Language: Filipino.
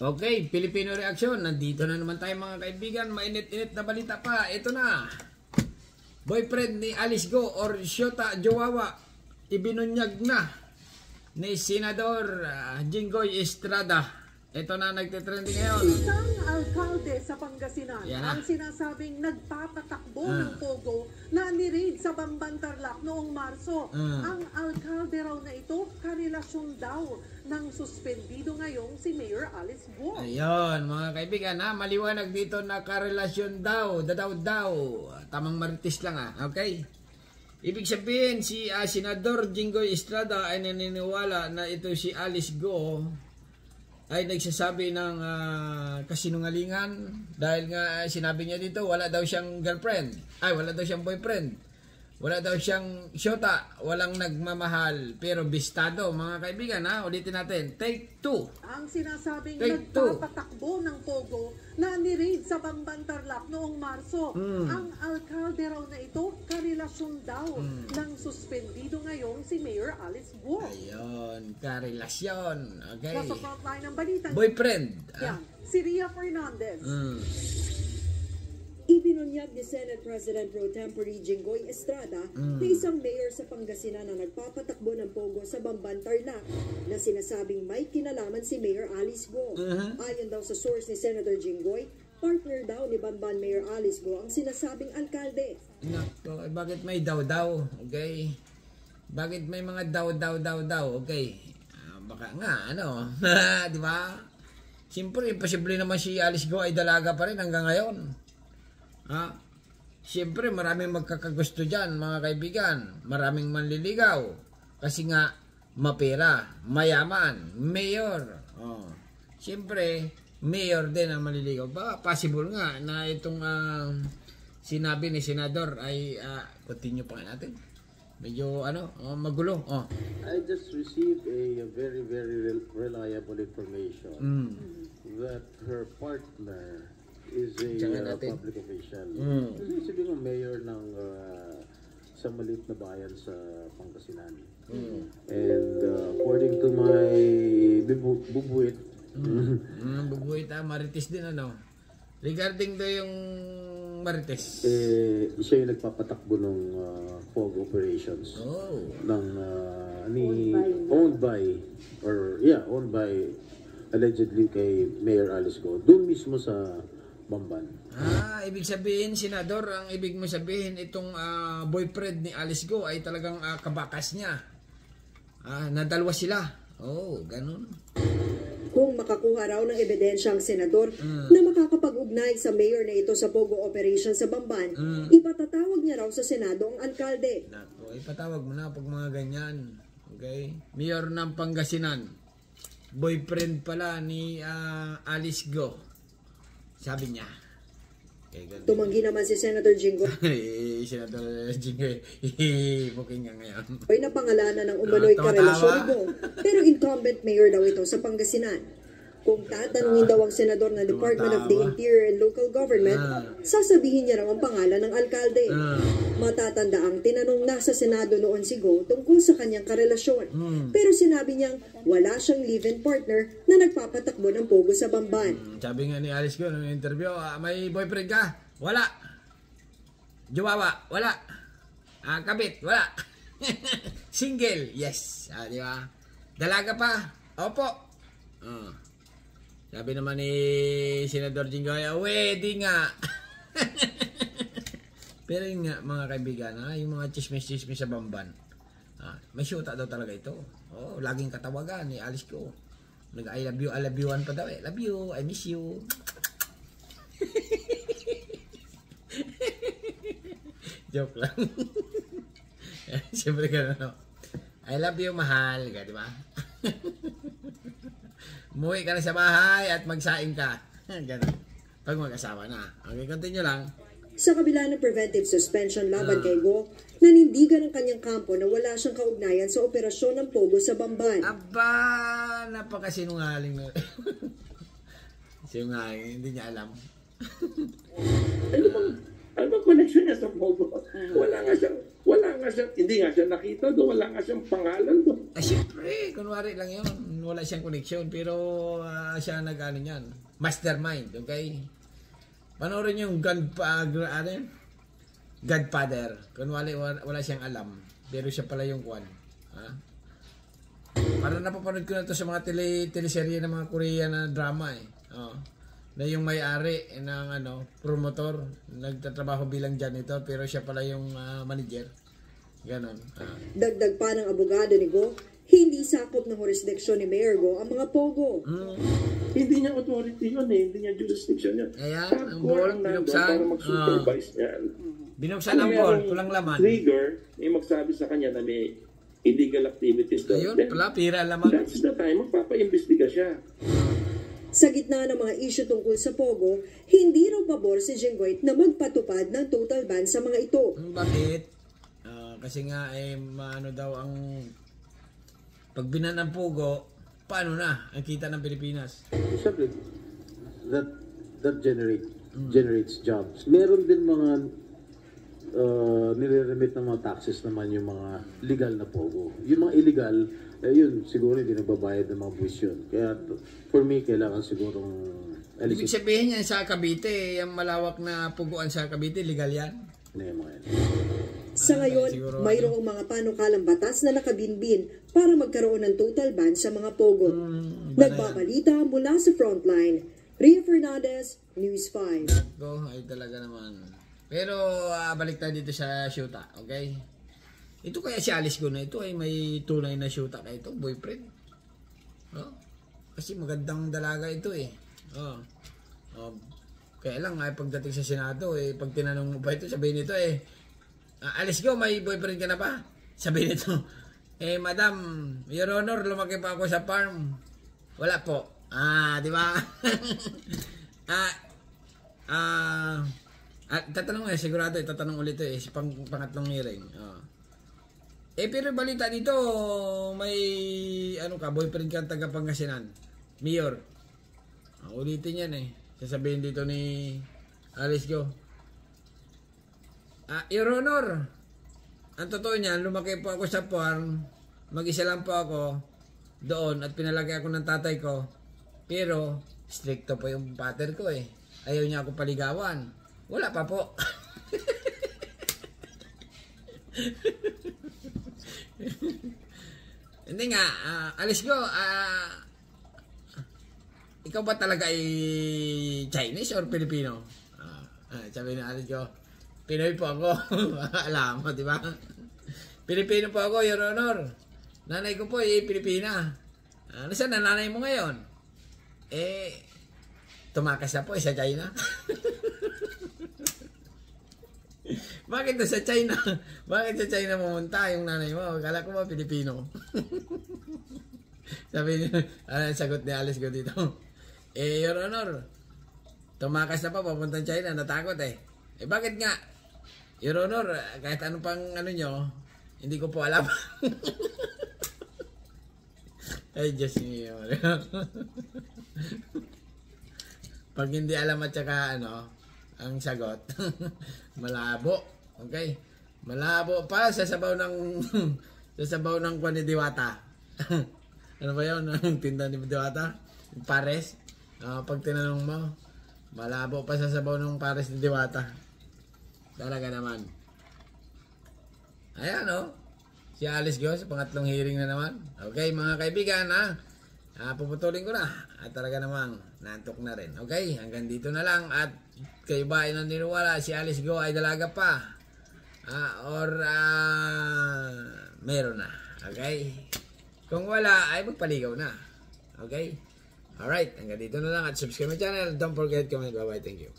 Okay, Filipino Reaction. Nandito na naman tayo mga kaibigan. Mainit-init na balita pa. Ito na. Boyfriend ni Alice Go or Shota Jowawa ibinunyag na ni Senador Jinggoy Estrada. Ito na nagtitrending ngayon. Isang alkalde sa Pangasinan ang sinasabing nagpapatakbo ng Pogo na ni-raid sa Bamban Tarlac noong Marso. Ang alkalde raw na ito, karelasyon daw ng suspendido ngayong si Mayor Alice Go. Ayun, mga kaibigan, maliwanag dito na karelasyon daw, daw. Tamang marites lang okay? Ibig sabihin, si Senador Jinggoy Estrada ay naniniwala na ito si Alice Go ay nagsasabi ng kasinungalingan dahil nga sinabi niya dito wala daw siyang girlfriend, wala daw siyang boyfriend, wala daw siyang shota, walang nagmamahal, pero bistado mga kaibigan ulitin natin, take 2. Ang sinasabing nagpapatakbo ng Pogo na ni-raid sa Bamban Tarlac noong Marso. Ang alkalde raw na ito, karelasyon daw ng suspendido ngayong si Mayor Alice Go. Ayun, karelasyon. Okay. Nasa frontline ng balita. Boyfriend. Yan, si Ria Fernandez. Ibinunyag ni Senate President Pro Tempore Jinggoy Estrada na isang mayor sa Pangasinan na nagpapatakbo ng Pogo sa Bamban Tarlac na sinasabing may kinalaman si Mayor Alice Go. Ayon daw sa source ni Senator Jinggoy, partner daw ni Bamban Mayor Alice Go ang sinasabing alkalde. Nako, bakit may daw? Okay? Bakit may mga daw? Okay? Baka nga, di ba? Siyempre, imposible naman si Alice Go ay dalaga pa rin hanggang ngayon. Siyempre, maraming magkakagusto dyan, mga kaibigan. Maraming manliligaw. Kasi nga, mapera, mayaman, mayor. Siyempre, mayor din ang manliligaw. Baka possible nga na itong sinabi ni Senador ay, continue pa nga natin. Medyo, magulo. I just received a very, very reliable information that her partner is a public official. Sabi ko, mayor ng isang maliit na bayan sa Pangasinan. And according to my bubuit, bubuit marites din regarding to yung marites. Siya yung nagpapatakbo ng Pogo operations. Ng owned by allegedly kay Mayor Alice Go. Doon mismo sa Bamban. Ibig sabihin, Senador, ang ibig mo sabihin, itong boyfriend ni Alice Go ay talagang kabakas niya. Nadalwa sila. Ganun. Kung makakuha raw ng ebidensya ang senador na makakapag-ugnay sa mayor na ito sa Pogo operation sa Bamban, ipatatawag niya raw sa Senado ang alkalde. Nako, ipatawag mo na pag mga ganyan. Okay? Mayor ng Pangasinan. Boyfriend pala ni Alice Go. Sabi niya. Tumanggi naman si Senator Jinggoy. Senator Jinggoy. Booking nga ngayon. Ay napangalanan ng umano'y karelasyon ni Go. Pero incumbent mayor daw ito sa Pangasinan. Kung tatanungin daw ang senador ng Department of the Interior and Local Government, sasabihin niya raw ang pangalan ng alkalde. Matatanda ang tinanong na sa Senado noon si Go tungkol sa kanyang karelasyon. Pero sinabi niyang wala siyang live-in partner na nagpapatakbo ng Pogo sa Bamban. Sabi nga ni Alice Go nung interview, may boyfriend ka? Wala. Jowawa? Wala. Kabit? Wala. Single? Yes. Di ba? Dalaga pa? Opo. Sabi naman ni Senador Jinggoy, wedding nga. Pero yun nga, mga kaibigan, yung mga chismis-chismis sa Bamban, may syuta daw talaga ito. Laging katawagan ni Alice Go. I love you-an pa daw Love you, I miss you. Joke lang. Siyempre gano'n, I love you, mahal. Di ba? Umuwi ka na sa bahay at magsaing ka. Ganun. Pag mag-asawa na. Okay, continue lang. Sa kabila ng preventive suspension laban kay Go, nanindigan ang kanyang kampo na wala siyang kaugnayan sa operasyon ng Pogo sa Bamban. Aba, napakasinungaling na. Sinungaling, hindi niya alam. Ano bang connection niya sa Pogo? Wala nga siyang, hindi nga siya nakita doon, wala nga siyang pangalan doon. Siyempre, kunwari lang yun. wala siyang connection, pero siya nag-ano niyan, mastermind, okay? Panoorin yung Godfather. Kung wala siyang alam, pero siya pala yung kwan. Ha? Para napapanood ko na to sa mga teleserye ng mga Korean na drama eh. Na yung may-ari ng promotor, nagtatrabaho bilang janitor, pero siya pala yung manager. Ganon. Dagdag pa ng abogado ni Go, hindi sakop ng jurisdiksyon ni Mayor Go ang mga pogo. Hindi niya authority yun eh. Hindi niya jurisdiction yun. Ayan, ang ball, binuksan. Para mag-supervise niyan. Binuksan ang ball, kulang laman. Trigger, may magsabi sa kanya na may illegal activities daw. Ayun, pala, pira laman. That's the time, magpapa-imbestiga siya. Sa gitna ng mga issue tungkol sa pogo, hindi raw pabor si Jinggoy na magpatupad ng total ban sa mga ito. Bakit? Kasi nga, maano daw ang pagbinan ng pogo, paano na ang kita ng Pilipinas? Siyempre, that generates jobs. Meron din mga nire-remit ng mga taxes naman yung mga legal na pogo. Yung mga illegal, yun, siguro hindi nagbabayad ng mga buwis yun. Kaya, for me, kailangan sigurong Ibig sabihin yan sa Cavite, yung malawak na puguan sa Cavite, legal yan? Sa ngayon, mayroong mga panukalang batas na nakabinbin para magkaroon ng total ban sa mga pogo. Nagbabalita mula sa Frontline, Ria Fernandez, News 5. Ay talaga naman. Pero balik tayo dito sa shoota, okay? Ito kaya si Alice Go na ito ay may tunay na shoota ka ito, boyfriend. Kasi magandang dalaga ito eh. Kaya lang pagdating sa Senado pag tinanong mo pa ito, sabihin nito Alice Go, may boyfriend ka na ba? Sabihin nito, Madam, Your Honor, lumaki pa ako sa farm. Wala po. Di ba? Tatanong sigurado tatanong ulit pangatlong hearing. Pero balita dito, may boyfriend ka taga Pangasinan. Mayor. Ulitin yan sasabihin dito ni Alice Go. Your Honor, ang totoo niyan, lumaki po ako sa farm, mag-isa lang po ako doon at pinalaki ako ng tatay ko, pero stricto po yung pater ko Ayaw niya ako paligawan. Wala pa po. Hindi nga, Alice Go, ikaw ba talaga ay Chinese or Filipino? Sabi ni Alice Go, Pinoy po ako. Alam mo, di ba? Pilipino po ako, Your Honor. Nanay ko po Pilipina. Nasaan na nanay mo ngayon? Tumakas na po sa China. Bakit na sa China? Bakit sa China pumunta yung nanay mo? Kala ko ba Pilipino? Sabi niya, sagot ni Alice Go dito. Your Honor, tumakas na pa, papuntang China, natakot bakit nga? Your Honor, kahit ano pang nyo, hindi ko po alam. Ay, Diyos niyo. Pag hindi alam at saka ang sagot, malabo. Okay? Malabo pa sa sabaw ng kwan ni Diwata. Ano ba yun? Ang tinda ni Diwata? Pares? Pag tinanong mo, malabo pa sa sabaw ng pares ni Diwata. Talaga naman. Ayan si Alice Go sa pangatlong hearing na naman. Okay mga kaibigan puputulin ko na. At talaga namang nantok na rin. Okay, hanggang dito na lang. At kayo ba ay naniniwala si Alice Go ay dalaga pa? Or meron na? Okay? Kung wala ay magpaligaw na. Okay? Alright, hanggang dito na lang. At subscribe my channel. Don't forget comment. Bye bye. Thank you.